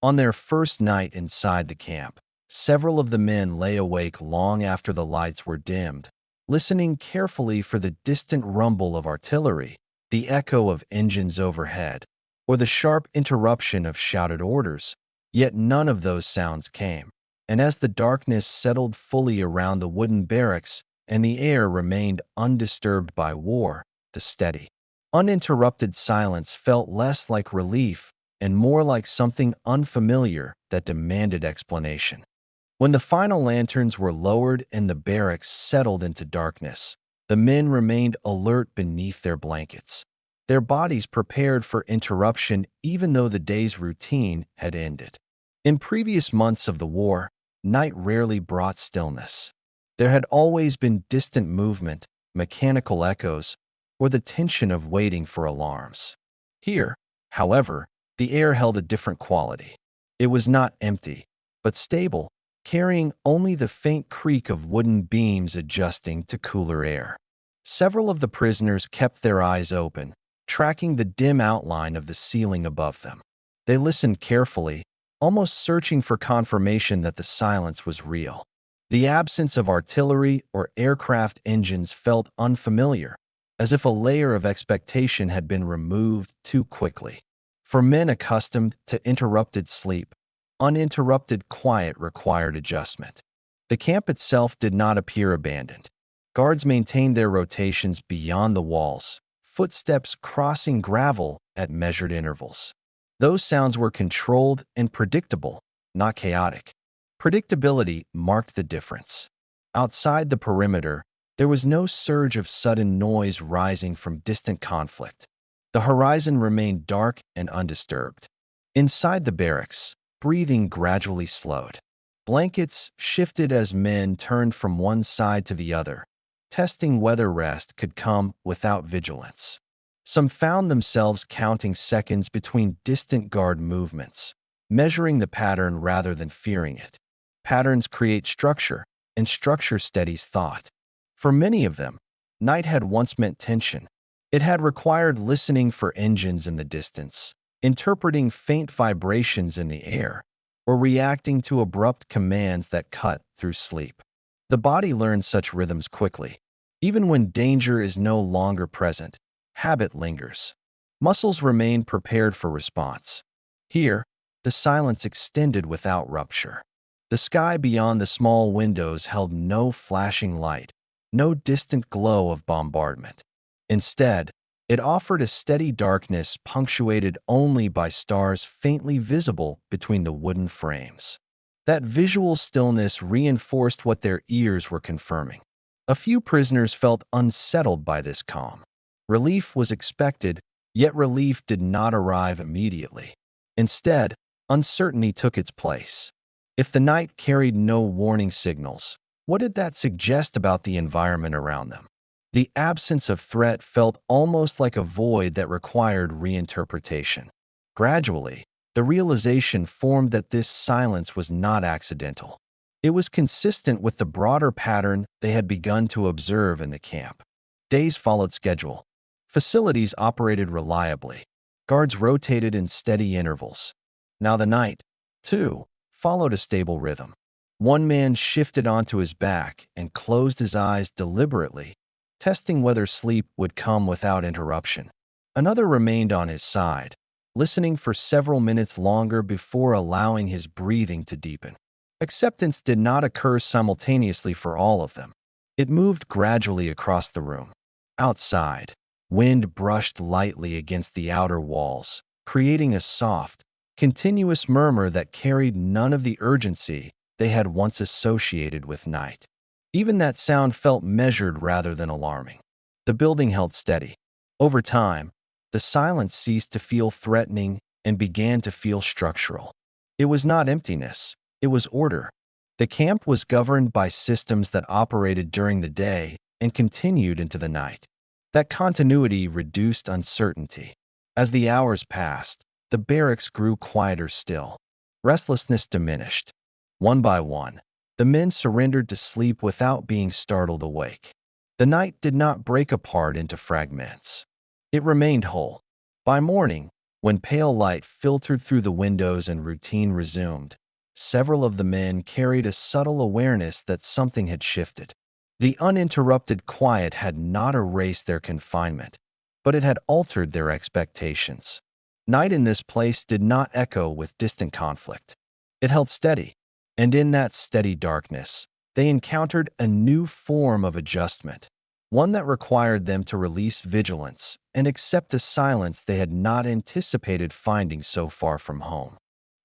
On their first night inside the camp, several of the men lay awake long after the lights were dimmed, listening carefully for the distant rumble of artillery, the echo of engines overhead, or the sharp interruption of shouted orders. Yet none of those sounds came, and as the darkness settled fully around the wooden barracks and the air remained undisturbed by war, the steady, uninterrupted silence felt less like relief and more like something unfamiliar that demanded explanation. When the final lanterns were lowered and the barracks settled into darkness, the men remained alert beneath their blankets, their bodies prepared for interruption even though the day's routine had ended. In previous months of the war, night rarely brought stillness. There had always been distant movement, mechanical echoes, or the tension of waiting for alarms. Here, however, the air held a different quality. It was not empty, but stable, carrying only the faint creak of wooden beams adjusting to cooler air. Several of the prisoners kept their eyes open, tracking the dim outline of the ceiling above them. They listened carefully, almost searching for confirmation that the silence was real. The absence of artillery or aircraft engines felt unfamiliar, as if a layer of expectation had been removed too quickly. For men accustomed to interrupted sleep, uninterrupted quiet required adjustment. The camp itself did not appear abandoned. Guards maintained their rotations beyond the walls, footsteps crossing gravel at measured intervals. Those sounds were controlled and predictable, not chaotic. Predictability marked the difference. Outside the perimeter, there was no surge of sudden noise rising from distant conflict. The horizon remained dark and undisturbed. Inside the barracks, breathing gradually slowed. Blankets shifted as men turned from one side to the other, testing whether rest could come without vigilance. Some found themselves counting seconds between distant guard movements, measuring the pattern rather than fearing it. Patterns create structure, and structure steadies thought. For many of them, night had once meant tension. It had required listening for engines in the distance, interpreting faint vibrations in the air, or reacting to abrupt commands that cut through sleep. The body learns such rhythms quickly. Even when danger is no longer present, habit lingers. Muscles remain prepared for response. Here, the silence extended without rupture. The sky beyond the small windows held no flashing light, no distant glow of bombardment. Instead, it offered a steady darkness punctuated only by stars faintly visible between the wooden frames. That visual stillness reinforced what their ears were confirming. A few prisoners felt unsettled by this calm. Relief was expected, yet relief did not arrive immediately. Instead, uncertainty took its place. If the night carried no warning signals, what did that suggest about the environment around them? The absence of threat felt almost like a void that required reinterpretation. Gradually, the realization formed that this silence was not accidental. It was consistent with the broader pattern they had begun to observe in the camp. Days followed schedule. Facilities operated reliably. Guards rotated in steady intervals. Now the night, too, followed a stable rhythm. One man shifted onto his back and closed his eyes deliberately, testing whether sleep would come without interruption. Another remained on his side, listening for several minutes longer before allowing his breathing to deepen. Acceptance did not occur simultaneously for all of them. It moved gradually across the room. Outside, wind brushed lightly against the outer walls, creating a soft, continuous murmur that carried none of the urgency they had once associated with night. Even that sound felt measured rather than alarming. The building held steady. Over time, the silence ceased to feel threatening and began to feel structural. It was not emptiness, it was order. The camp was governed by systems that operated during the day and continued into the night. That continuity reduced uncertainty. As the hours passed, the barracks grew quieter still. Restlessness diminished. One by one, the men surrendered to sleep without being startled awake. The night did not break apart into fragments. It remained whole. By morning, When pale light filtered through the windows and routine resumed, several of the men carried a subtle awareness that something had shifted. The uninterrupted quiet had not erased their confinement, but it had altered their expectations. Night in this place did not echo with distant conflict. It held steady, and in that steady darkness, they encountered a new form of adjustment, one that required them to release vigilance and accept a silence they had not anticipated finding so far from home.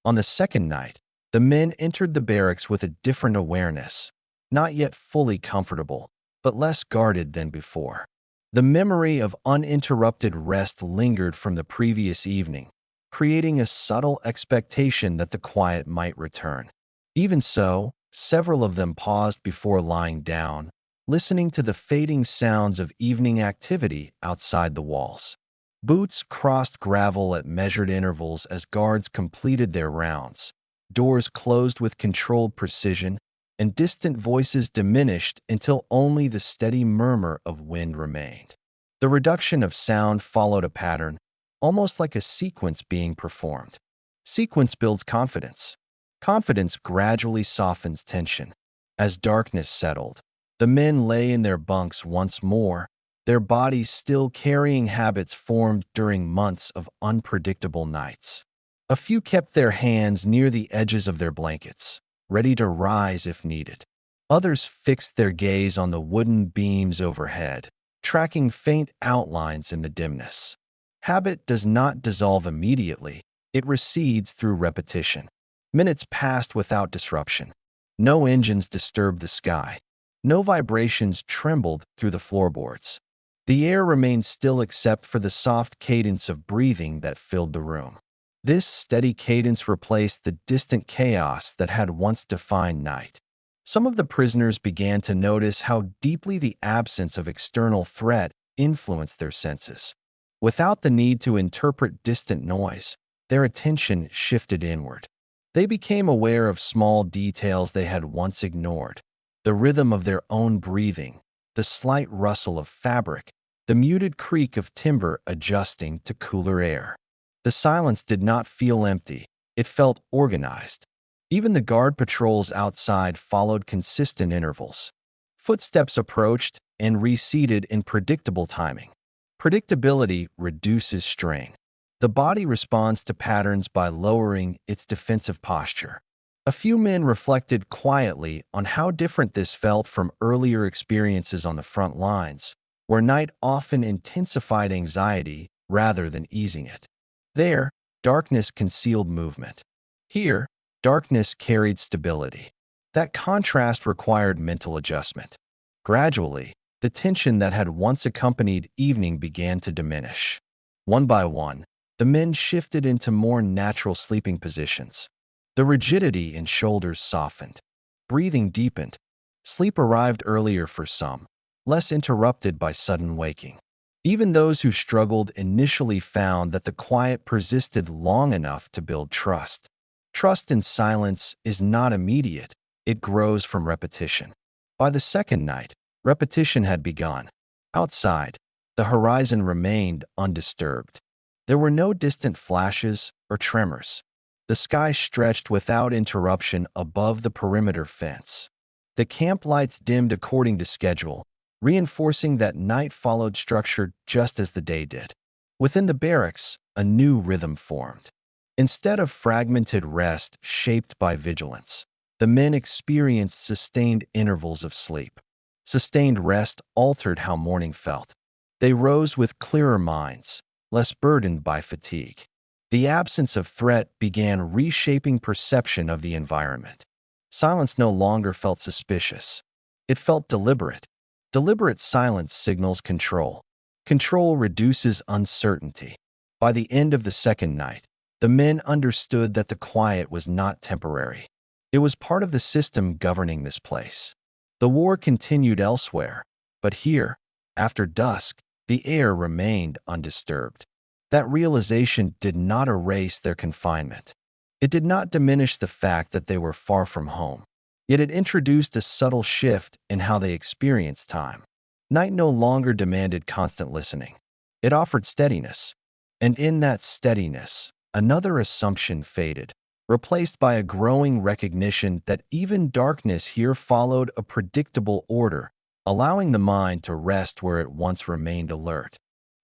On the second night, the men entered the barracks with a different awareness, not yet fully comfortable, but less guarded than before. The memory of uninterrupted rest lingered from the previous evening, creating a subtle expectation that the quiet might return. Even so, several of them paused before lying down, listening to the fading sounds of evening activity outside the walls. Boots crossed gravel at measured intervals as guards completed their rounds. Doors closed with controlled precision, and distant voices diminished until only the steady murmur of wind remained. The reduction of sound followed a pattern, almost like a sequence being performed. Sequence builds confidence. Confidence gradually softens tension. As darkness settled, the men lay in their bunks once more, their bodies still carrying habits formed during months of unpredictable nights. A few kept their hands near the edges of their blankets, ready to rise if needed. Others fixed their gaze on the wooden beams overhead, tracking faint outlines in the dimness. Habit does not dissolve immediately, it recedes through repetition. Minutes passed without disruption. No engines disturbed the sky. No vibrations trembled through the floorboards. The air remained still except for the soft cadence of breathing that filled the room. This steady cadence replaced the distant chaos that had once defined night. Some of the prisoners began to notice how deeply the absence of external threat influenced their senses. Without the need to interpret distant noise, their attention shifted inward. They became aware of small details they had once ignored: the rhythm of their own breathing, the slight rustle of fabric, the muted creak of timber adjusting to cooler air. The silence did not feel empty, it felt organized. Even the guard patrols outside followed consistent intervals. Footsteps approached and receded in predictable timing. Predictability reduces strain. The body responds to patterns by lowering its defensive posture. A few men reflected quietly on how different this felt from earlier experiences on the front lines, where night often intensified anxiety rather than easing it. There, darkness concealed movement. Here, darkness carried stability. That contrast required mental adjustment. Gradually, the tension that had once accompanied evening began to diminish. One by one, the men shifted into more natural sleeping positions. The rigidity in shoulders softened. Breathing deepened. Sleep arrived earlier for some, less interrupted by sudden waking. Even those who struggled initially found that the quiet persisted long enough to build trust. Trust in silence is not immediate, it grows from repetition. By the second night, repetition had begun. Outside, the horizon remained undisturbed. There were no distant flashes or tremors. The sky stretched without interruption above the perimeter fence. The camp lights dimmed according to schedule, reinforcing that night followed structure just as the day did. Within the barracks, a new rhythm formed. Instead of fragmented rest shaped by vigilance, the men experienced sustained intervals of sleep. Sustained rest altered how morning felt. They rose with clearer minds, less burdened by fatigue. The absence of threat began reshaping perception of the environment. Silence no longer felt suspicious. It felt deliberate. Deliberate silence signals control. Control reduces uncertainty. By the end of the second night, the men understood that the quiet was not temporary. It was part of the system governing this place. The war continued elsewhere, but here, after dusk, the air remained undisturbed. That realization did not erase their confinement. It did not diminish the fact that they were far from home. Yet it introduced a subtle shift in how they experienced time. Night no longer demanded constant listening. It offered steadiness. And in that steadiness, another assumption faded, replaced by a growing recognition that even darkness here followed a predictable order, allowing the mind to rest where it once remained alert.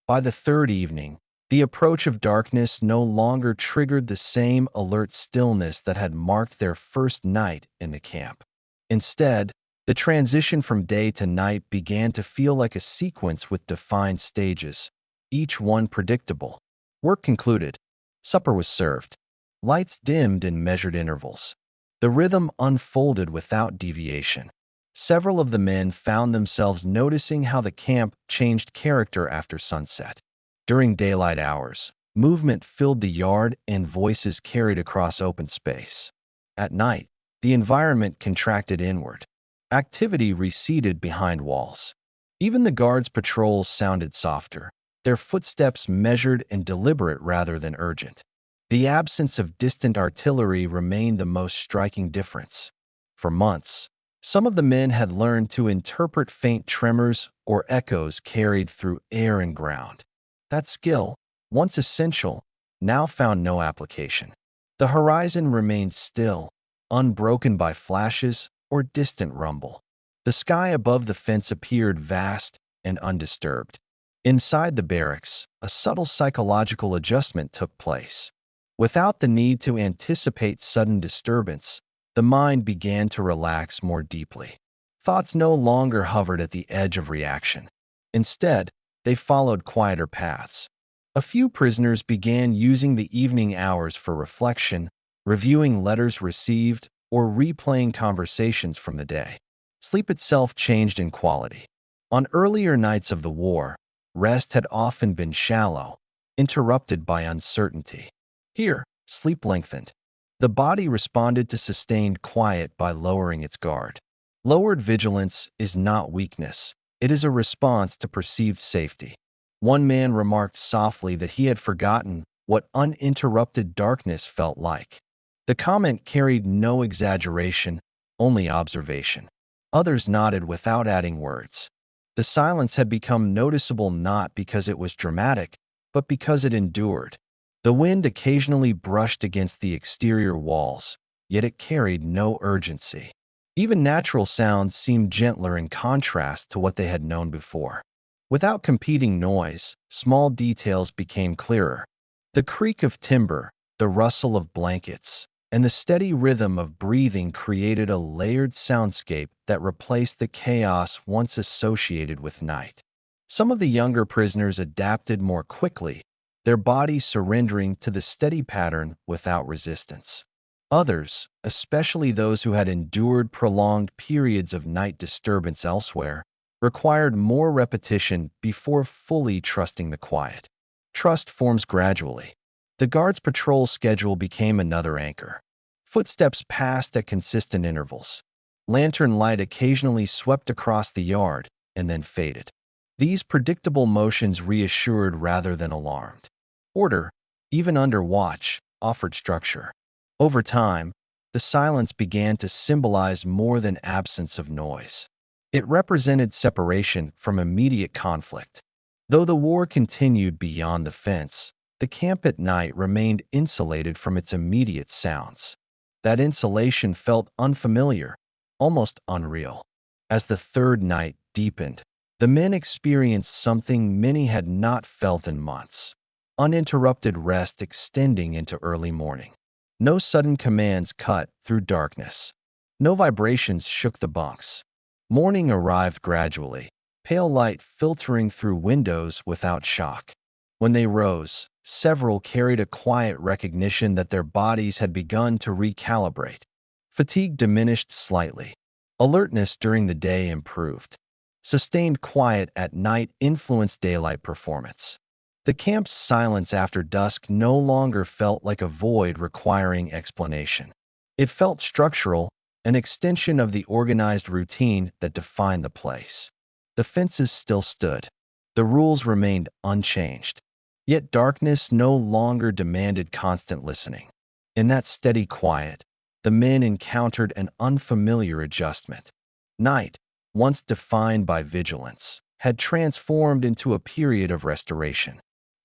By the third evening, the approach of darkness no longer triggered the same alert stillness that had marked their first night in the camp. Instead, the transition from day to night began to feel like a sequence with defined stages, each one predictable. Work concluded. Supper was served. Lights dimmed in measured intervals. The rhythm unfolded without deviation. Several of the men found themselves noticing how the camp changed character after sunset. During daylight hours, movement filled the yard and voices carried across open space. At night, the environment contracted inward. Activity receded behind walls. Even the guards' patrols sounded softer, their footsteps measured and deliberate rather than urgent. The absence of distant artillery remained the most striking difference. For months, some of the men had learned to interpret faint tremors or echoes carried through air and ground. That skill, once essential, now found no application. The horizon remained still, unbroken by flashes or distant rumble. The sky above the fence appeared vast and undisturbed. Inside the barracks, a subtle psychological adjustment took place. Without the need to anticipate sudden disturbance, the mind began to relax more deeply. Thoughts no longer hovered at the edge of reaction. Instead, they followed quieter paths. A few prisoners began using the evening hours for reflection, reviewing letters received, or replaying conversations from the day. Sleep itself changed in quality. On earlier nights of the war, rest had often been shallow, interrupted by uncertainty. Here, sleep lengthened. The body responded to sustained quiet by lowering its guard. Lowered vigilance is not weakness. It is a response to perceived safety. One man remarked softly that he had forgotten what uninterrupted darkness felt like. The comment carried no exaggeration, only observation. Others nodded without adding words. The silence had become noticeable not because it was dramatic, but because it endured. The wind occasionally brushed against the exterior walls, yet it carried no urgency. Even natural sounds seemed gentler in contrast to what they had known before. Without competing noise, small details became clearer. The creak of timber, the rustle of blankets, and the steady rhythm of breathing created a layered soundscape that replaced the chaos once associated with night. Some of the younger prisoners adapted more quickly, their bodies surrendering to the steady pattern without resistance. Others, especially those who had endured prolonged periods of night disturbance elsewhere, required more repetition before fully trusting the quiet. Trust forms gradually. The guard's patrol schedule became another anchor. Footsteps passed at consistent intervals. Lantern light occasionally swept across the yard and then faded. These predictable motions reassured rather than alarmed. Order, even under watch, offered structure. Over time, the silence began to symbolize more than absence of noise. It represented separation from immediate conflict. Though the war continued beyond the fence, the camp at night remained insulated from its immediate sounds. That insulation felt unfamiliar, almost unreal. As the third night deepened, the men experienced something many had not felt in months: uninterrupted rest extending into early morning. No sudden commands cut through darkness. No vibrations shook the bunks. Morning arrived gradually, pale light filtering through windows without shock. When they rose, several carried a quiet recognition that their bodies had begun to recalibrate. Fatigue diminished slightly. Alertness during the day improved. Sustained quiet at night influenced daylight performance. The camp's silence after dusk no longer felt like a void requiring explanation. It felt structural, an extension of the organized routine that defined the place. The fences still stood. The rules remained unchanged. Yet darkness no longer demanded constant listening. In that steady quiet, the men encountered an unfamiliar adjustment. Night, once defined by vigilance, had transformed into a period of restoration.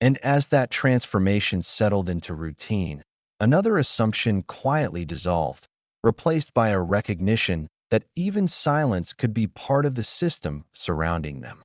And as that transformation settled into routine, another assumption quietly dissolved, replaced by a recognition that even silence could be part of the system surrounding them.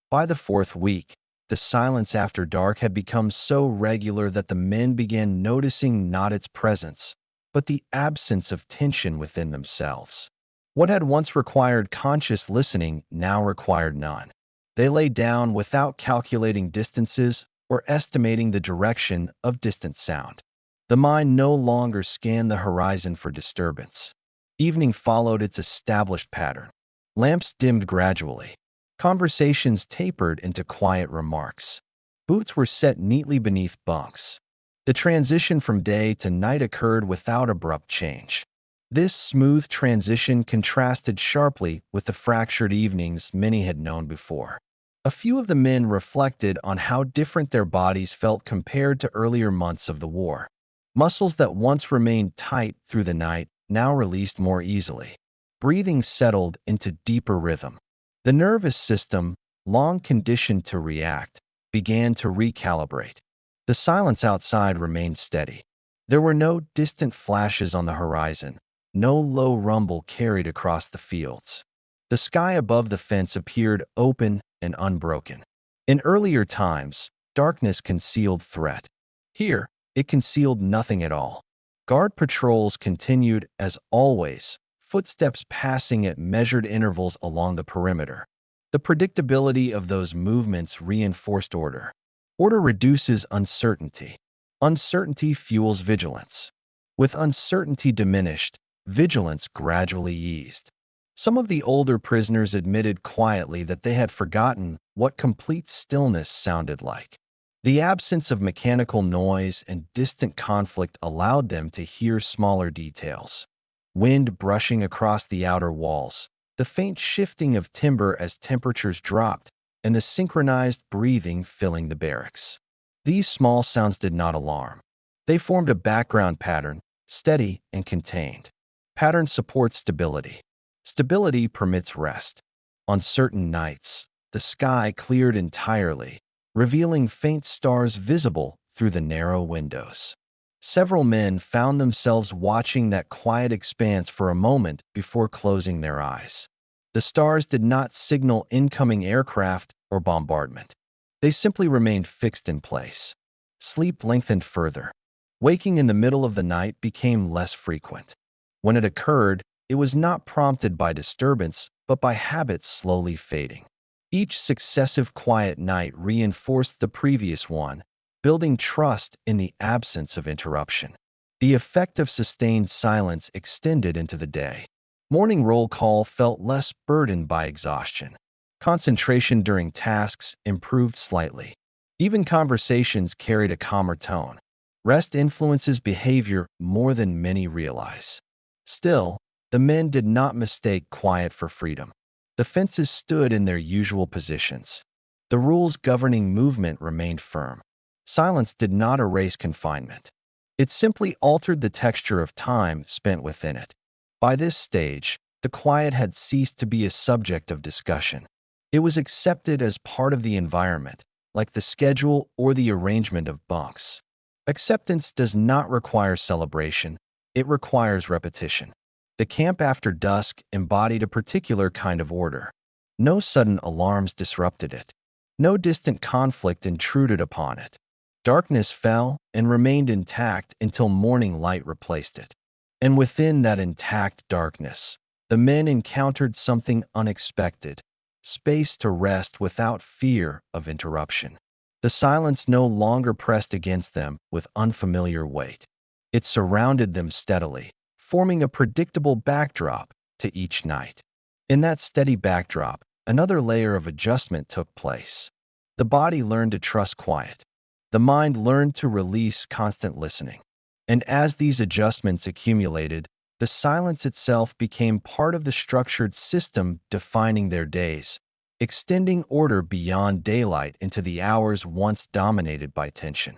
By the fourth week, the silence after dark had become so regular that the men began noticing not its presence, but the absence of tension within themselves. What had once required conscious listening now required none. They lay down without calculating distances or estimating the direction of distant sound. The mind no longer scanned the horizon for disturbance. Evening followed its established pattern. Lamps dimmed gradually. Conversations tapered into quiet remarks. Boots were set neatly beneath bunks. The transition from day to night occurred without abrupt change. This smooth transition contrasted sharply with the fractured evenings many had known before. A few of the men reflected on how different their bodies felt compared to earlier months of the war. Muscles that once remained tight through the night now released more easily. Breathing settled into deeper rhythm. The nervous system, long conditioned to react, began to recalibrate. The silence outside remained steady. There were no distant flashes on the horizon, no low rumble carried across the fields. The sky above the fence appeared open and unbroken. In earlier times, darkness concealed threat. Here, it concealed nothing at all. Guard patrols continued as always, footsteps passing at measured intervals along the perimeter. The predictability of those movements reinforced order. Order reduces uncertainty. Uncertainty fuels vigilance. With uncertainty diminished, vigilance gradually eased. Some of the older prisoners admitted quietly that they had forgotten what complete stillness sounded like. The absence of mechanical noise and distant conflict allowed them to hear smaller details. Wind brushing across the outer walls, the faint shifting of timber as temperatures dropped, and the synchronized breathing filling the barracks. These small sounds did not alarm. They formed a background pattern, steady and contained. Pattern supports stability. Stability permits rest. On certain nights, the sky cleared entirely, revealing faint stars visible through the narrow windows. Several men found themselves watching that quiet expanse for a moment before closing their eyes. The stars did not signal incoming aircraft or bombardment. They simply remained fixed in place. Sleep lengthened further. Waking in the middle of the night became less frequent. When it occurred, it was not prompted by disturbance, but by habit slowly fading. Each successive quiet night reinforced the previous one, building trust in the absence of interruption. The effect of sustained silence extended into the day. Morning roll call felt less burdened by exhaustion. Concentration during tasks improved slightly. Even conversations carried a calmer tone. Rest influences behavior more than many realize. Still, the men did not mistake quiet for freedom. The fences stood in their usual positions. The rules governing movement remained firm. Silence did not erase confinement. It simply altered the texture of time spent within it. By this stage, the quiet had ceased to be a subject of discussion. It was accepted as part of the environment, like the schedule or the arrangement of bunks. Acceptance does not require celebration, it requires repetition. The camp after dusk embodied a particular kind of order. No sudden alarms disrupted it. No distant conflict intruded upon it. Darkness fell and remained intact until morning light replaced it. And within that intact darkness, the men encountered something unexpected: space to rest without fear of interruption. The silence no longer pressed against them with unfamiliar weight. It surrounded them steadily, forming a predictable backdrop to each night. In that steady backdrop, another layer of adjustment took place. The body learned to trust quiet. The mind learned to release constant listening. And as these adjustments accumulated, the silence itself became part of the structured system defining their days, extending order beyond daylight into the hours once dominated by tension.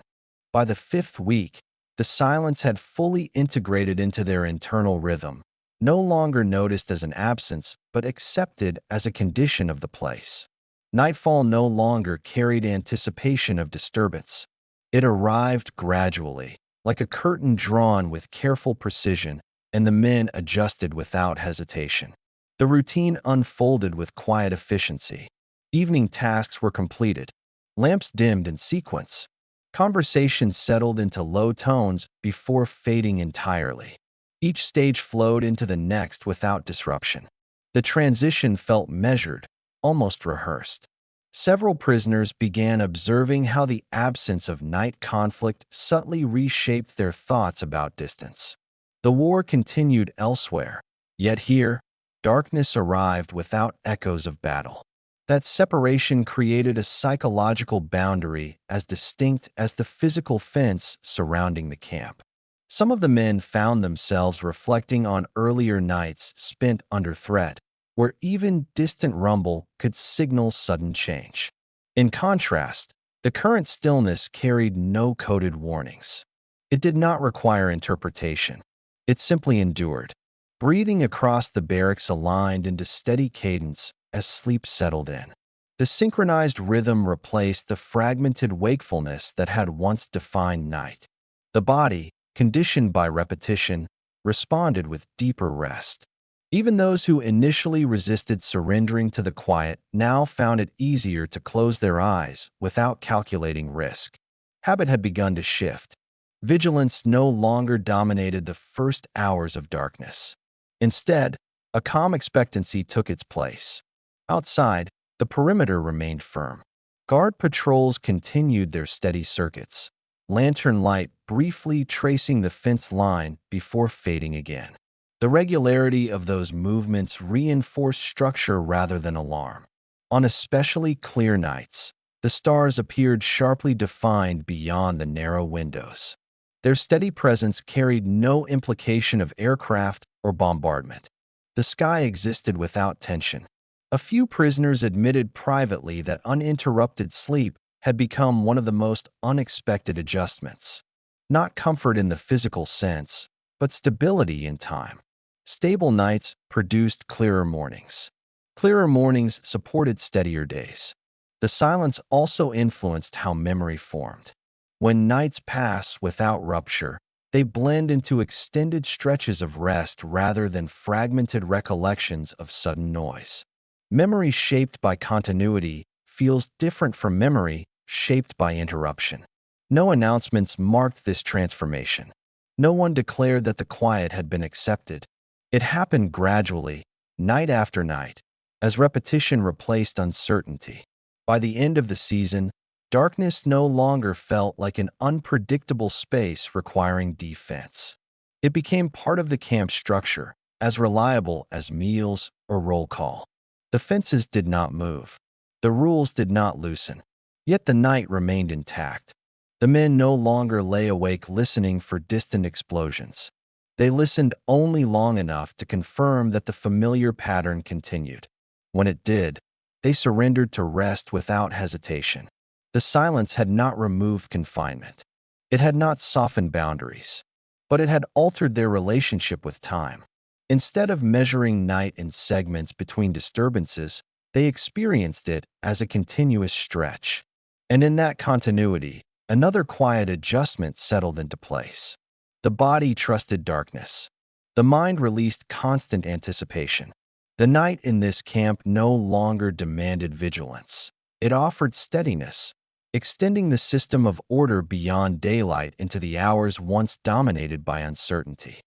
By the fifth week, the silence had fully integrated into their internal rhythm, no longer noticed as an absence, but accepted as a condition of the place. Nightfall no longer carried anticipation of disturbance. It arrived gradually, like a curtain drawn with careful precision, and the men adjusted without hesitation. The routine unfolded with quiet efficiency. Evening tasks were completed, lamps dimmed in sequence. Conversation settled into low tones before fading entirely. Each stage flowed into the next without disruption. The transition felt measured, almost rehearsed. Several prisoners began observing how the absence of night conflict subtly reshaped their thoughts about distance. The war continued elsewhere, yet here, darkness arrived without echoes of battle. That separation created a psychological boundary as distinct as the physical fence surrounding the camp. Some of the men found themselves reflecting on earlier nights spent under threat, where even distant rumble could signal sudden change. In contrast, the current stillness carried no coded warnings. It did not require interpretation. It simply endured. Breathing across the barracks aligned into steady cadence as sleep settled in. The synchronized rhythm replaced the fragmented wakefulness that had once defined night. The body, conditioned by repetition, responded with deeper rest. Even those who initially resisted surrendering to the quiet now found it easier to close their eyes without calculating risk. Habit had begun to shift. Vigilance no longer dominated the first hours of darkness. Instead, a calm expectancy took its place. Outside, the perimeter remained firm. Guard patrols continued their steady circuits, lantern light briefly tracing the fence line before fading again. The regularity of those movements reinforced structure rather than alarm. On especially clear nights, the stars appeared sharply defined beyond the narrow windows. Their steady presence carried no implication of aircraft or bombardment. The sky existed without tension. A few prisoners admitted privately that uninterrupted sleep had become one of the most unexpected adjustments. Not comfort in the physical sense, but stability in time. Stable nights produced clearer mornings. Clearer mornings supported steadier days. The silence also influenced how memory formed. When nights pass without rupture, they blend into extended stretches of rest rather than fragmented recollections of sudden noise. Memory shaped by continuity feels different from memory shaped by interruption. No announcements marked this transformation. No one declared that the quiet had been accepted. It happened gradually, night after night, as repetition replaced uncertainty. By the end of the season, darkness no longer felt like an unpredictable space requiring defense. It became part of the camp structure, as reliable as meals or roll call. The fences did not move. The rules did not loosen. Yet the night remained intact. The men no longer lay awake listening for distant explosions. They listened only long enough to confirm that the familiar pattern continued. When it did, they surrendered to rest without hesitation. The silence had not removed confinement. It had not softened boundaries, but it had altered their relationship with time. Instead of measuring night in segments between disturbances, they experienced it as a continuous stretch. And in that continuity, another quiet adjustment settled into place. The body trusted darkness. The mind released constant anticipation. The night in this camp no longer demanded vigilance. It offered steadiness, extending the system of order beyond daylight into the hours once dominated by uncertainty.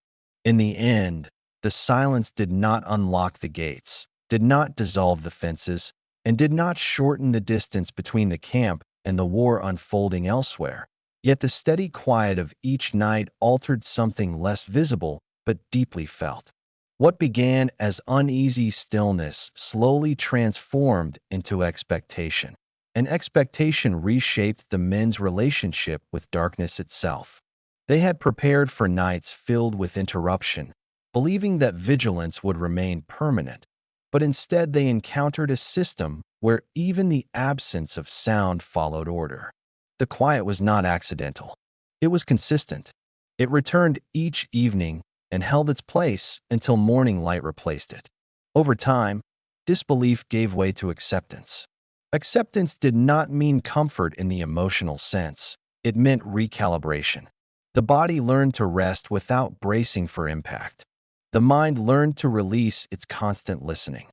In the end, the silence did not unlock the gates, did not dissolve the fences, and did not shorten the distance between the camp and the war unfolding elsewhere. Yet the steady quiet of each night altered something less visible but deeply felt. What began as uneasy stillness slowly transformed into expectation, and expectation reshaped the men's relationship with darkness itself. They had prepared for nights filled with interruption, believing that vigilance would remain permanent, but instead they encountered a system where even the absence of sound followed order. The quiet was not accidental. It was consistent. It returned each evening and held its place until morning light replaced it. Over time, disbelief gave way to acceptance. Acceptance did not mean comfort in the emotional sense. It meant recalibration. The body learned to rest without bracing for impact. The mind learned to release its constant listening.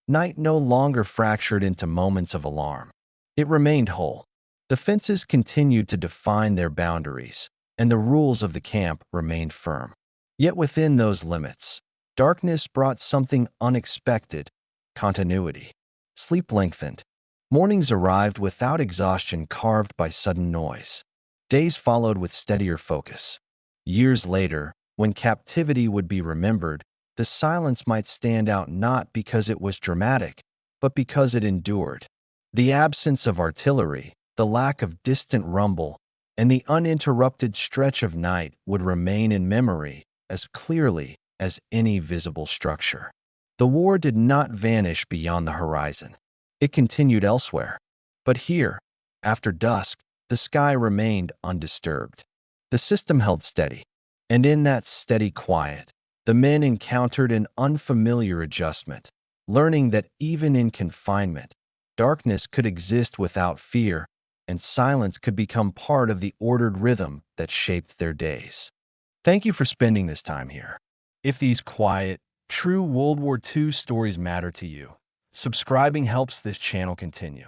Night no longer fractured into moments of alarm. It remained whole. The fences continued to define their boundaries, and the rules of the camp remained firm. Yet within those limits, darkness brought something unexpected: continuity. Sleep lengthened. Mornings arrived without exhaustion carved by sudden noise. Days followed with steadier focus. Years later, when captivity would be remembered, the silence might stand out not because it was dramatic, but because it endured. The absence of artillery, the lack of distant rumble, and the uninterrupted stretch of night would remain in memory as clearly as any visible structure. The war did not vanish beyond the horizon. It continued elsewhere. But here, after dusk, the sky remained undisturbed. The system held steady, and in that steady quiet, the men encountered an unfamiliar adjustment, learning that even in confinement, darkness could exist without fear, and silence could become part of the ordered rhythm that shaped their days. Thank you for spending this time here. If these quiet, true World War II stories matter to you, subscribing helps this channel continue.